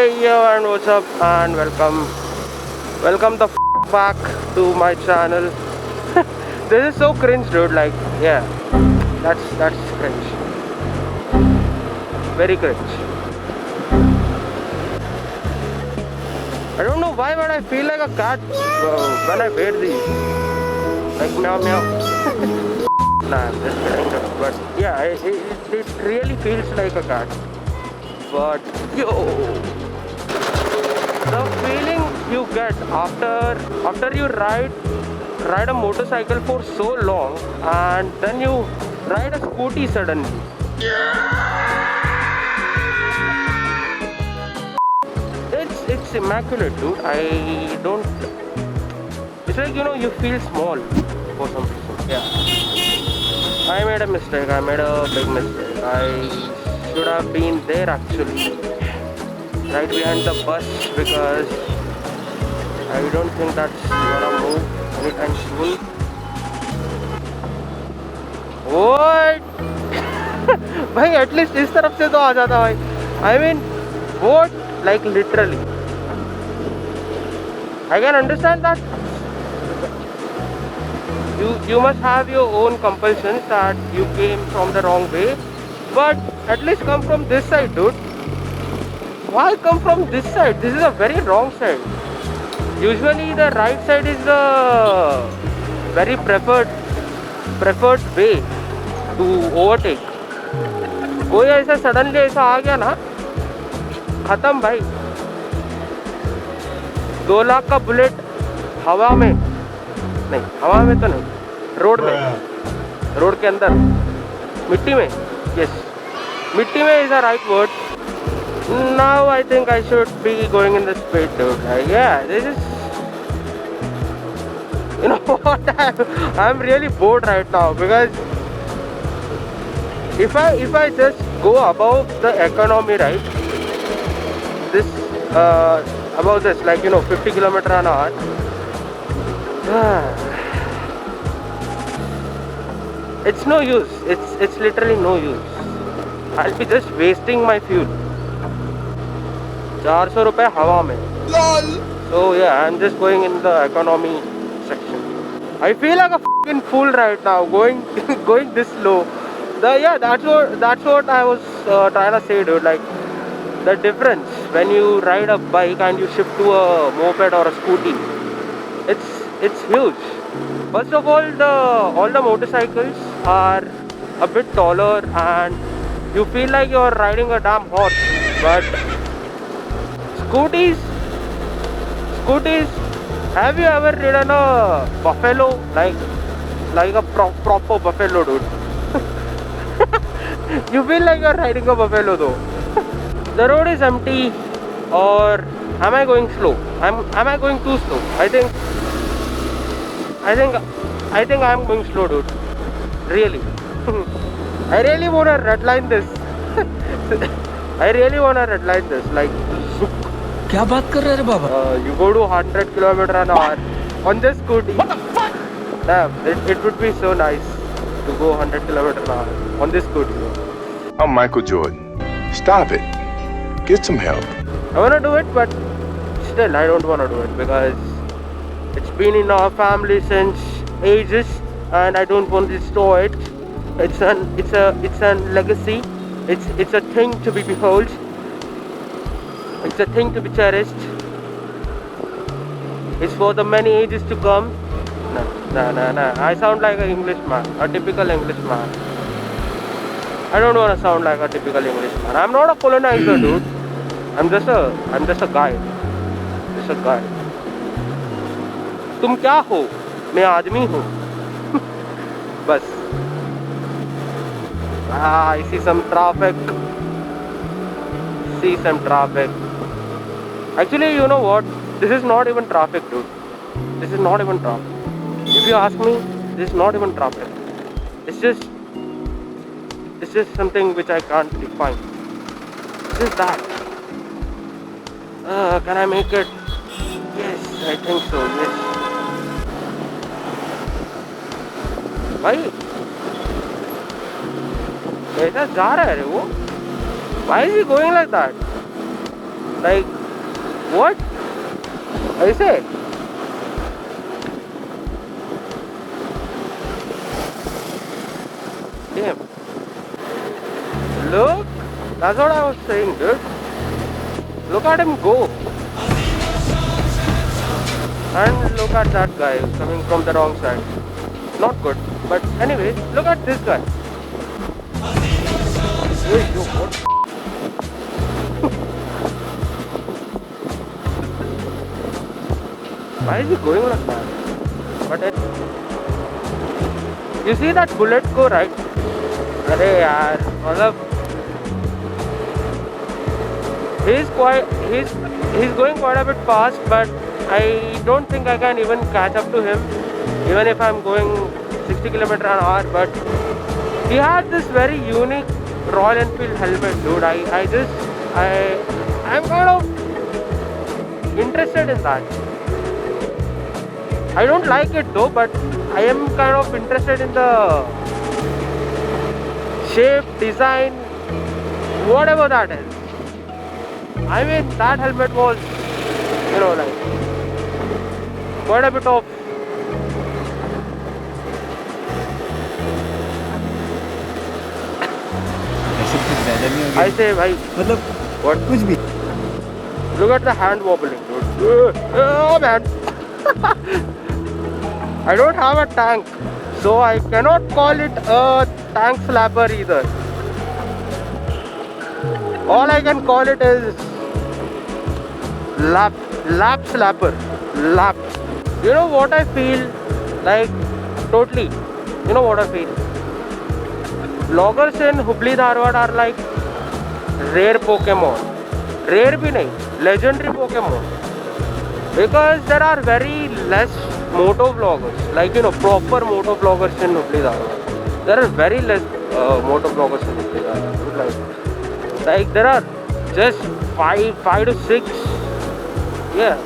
Hey yo, and what's up, and welcome the back to my channel. This is so cringe, dude. Like, yeah, that's cringe, very cringe. I don't know why, but I feel like a cat when I wear these. Like meow meow. Nah, I'm just kidding, dude. But yeah, it really feels like a cat. But yo, the feeling you get after you ride a motorcycle for so long and then you ride a scooty suddenly. It's immaculate, dude. I don't. It's like, you feel small for some reason. Yeah. I made a mistake. I made a big mistake. I should have been there actually, right behind the bus, because I don't think that's gonna move anytime soon. What? भाई at least इस तरफ से तो आ जाता भाई. I mean, what? Like literally. I can understand that you must have your own compulsions that you came from the wrong way, but at least come from this side, dude. Why come from this side? This is a very wrong side. Usually the right side is the very preferred way to overtake. कोई ऐसा suddenly ऐसा आ गया ना, खत्म भाई. 2 लाख का bullet हवा में नहीं, हवा में तो नहीं, रोड के अंदर, मिट्टी में. यस, मिट्टी में is a right word. Now I think I should be going in the speed, dude. Like, yeah, this is. You know what? I'm really bored right now, because if I just go above the economy, right? This above this, like 50 kilometer an hour. It's no use. It's literally no use. I'll be just wasting my fuel. 400 रुपए हवा में. So yeah, I'm just going in the economy section. I feel like a fucking fool right now going going this slow. That's what I was trying to say, dude. Like, the difference when you ride a bike and you shift to a moped or a scooty, it's huge. First of all the motorcycles are a bit taller and you feel like you're riding a damn horse. But Scooties, have you ever ridden a buffalo? Like a proper buffalo, dude. You feel like you're riding a buffalo though. The road is empty, or am I going slow? Am I going too slow? I think I'm going slow, dude. Really. I really wanna redline this. Like, क्या बात कर रहे रे बाबा? You go to 100 kilometer an hour on this scooty. What the fuck? Damn, it would be so nice to go 100 kilometer an hour on this scooty. I'm Michael Jordan. Stop it. Get some help. I wanna do it, but still I don't wanna do it, because it's been in our family since ages, and I don't want to destroy it. It's a legacy. It's a thing to be behold. It's a thing to be cherished. It's for the many ages to come. No. I sound like an Englishman, a typical Englishman. I don't want to sound like a typical Englishman. I'm not a colonizer, dude. I'm just a guy. Just a guy. तुम क्या हो? मैं आदमी हूँ. बस. I see some traffic. Actually, you know what? This is not even traffic, dude. This is not even traffic. If you ask me, this is not even traffic. It's just something which I can't define. It's just that. Can I make it? Yes, I think so. Yes. भाई कैसा जा रहा है रे वो? Why is he going like that? Like, what? I say. Damn. Look, that's what I was saying, dude. Look at him go. And look at that guy coming from the wrong side. Not good. But anyways, look at this guy. Hey, yo, what? Why is he going like that? But you see that bullet go right? अरे यार मतलब he's going quite a bit fast, but I don't think I can even catch up to him, even if I'm going 60 km/h. But he had this very unique Royal Enfield helmet, dude. I'm kind of interested in that. I don't like it though, but I am kind of interested in the shape, design, whatever that is. I mean, that helmet was, like quite a bit of I say, bhai, मतलब what? कुछ भी Look at the hand wobbling, dude. Oh man. I don't have a tank, so I cannot call it a tank slapper either. All I can call it is lap slapper. Lap. You know what I feel? Like, totally. You know what I feel? Vloggers in Hubli Dharwad are like rare Pokemon. Rare bhi nahi, legendary Pokemon. Because there are very less moto vloggers, like proper moto vloggers in Hubli Dharwad. There are very less moto vloggers in Hubli Dharwad. Like there are just 5 to 6. Yeah.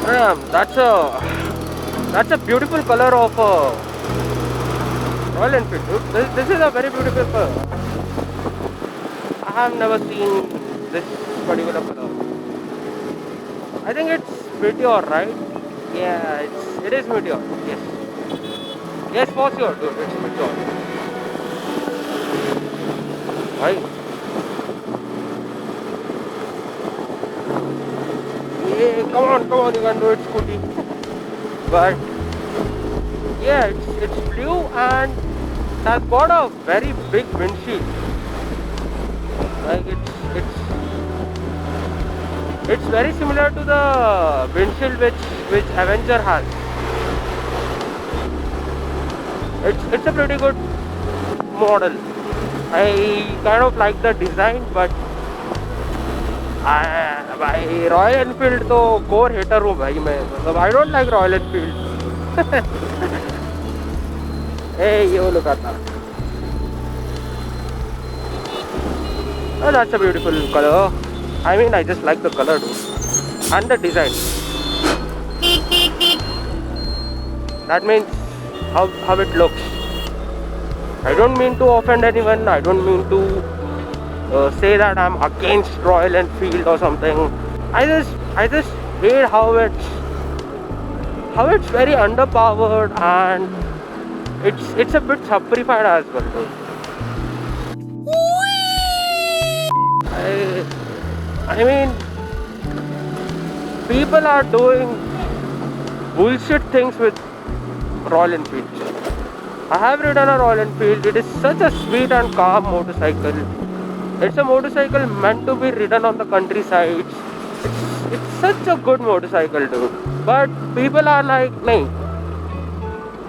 Damn, that's a beautiful color of Royal Enfield, dude. This is a very beautiful color. I have never seen this particular color. I think it's Meteor, right? Yeah, it is Meteor. Yes. Yes, for sure, dude. It's Meteor. Why? Yeah, come on, you can do it, Scooty. But yeah, it's blue and it has got a very big windshield. Like it's very similar to the windshield which Avenger has. It's a pretty good model. I kind of like the design, but भाई royal Enfield तो core hater हूँ भाई मैं. मतलब I don't like Royal Enfield. Hey, you look at that. Oh, that's a beautiful color. I mean, I just like the color too. And the design. That means how it looks. I don't mean to offend anyone. I don't mean to say that I'm against Royal Enfield or something. I just hate how it's very underpowered and it's a bit sufferified as well though. I mean, people are doing bullshit things with Royal Enfield. I have ridden a Royal Enfield. It is such a sweet and calm motorcycle. It's a motorcycle meant to be ridden on the countryside. It's such a good motorcycle, dude. But people are like, nahin,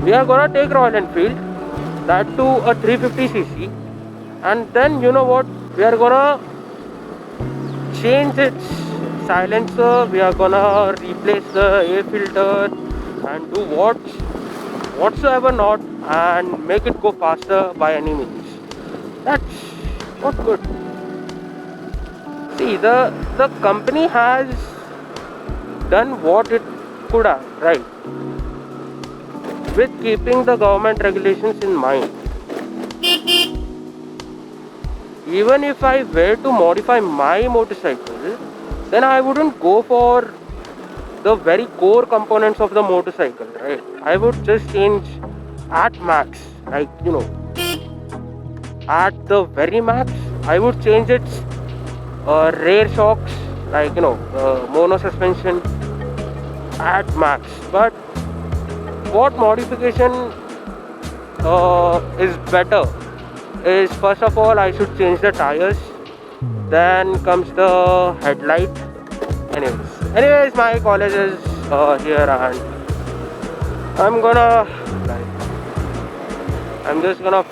we are gonna take Royal Enfield, that to a 350cc, and then you know what? We are gonna change its silencer. We are gonna replace the air filter and do whatsoever not, and make it go faster by any means. That's not good. See, the company has done what it could have, right? With keeping the government regulations in mind. even if I were to modify my motorcycle, then I wouldn't go for the very core components of the motorcycle, right? I would just change at max, like, at the very max, I would change its rear shocks, like, mono suspension at max. But what modification is better is, first of all, I should change the tires. Then comes the headlight. Anyways, my college is here, and I'm just gonna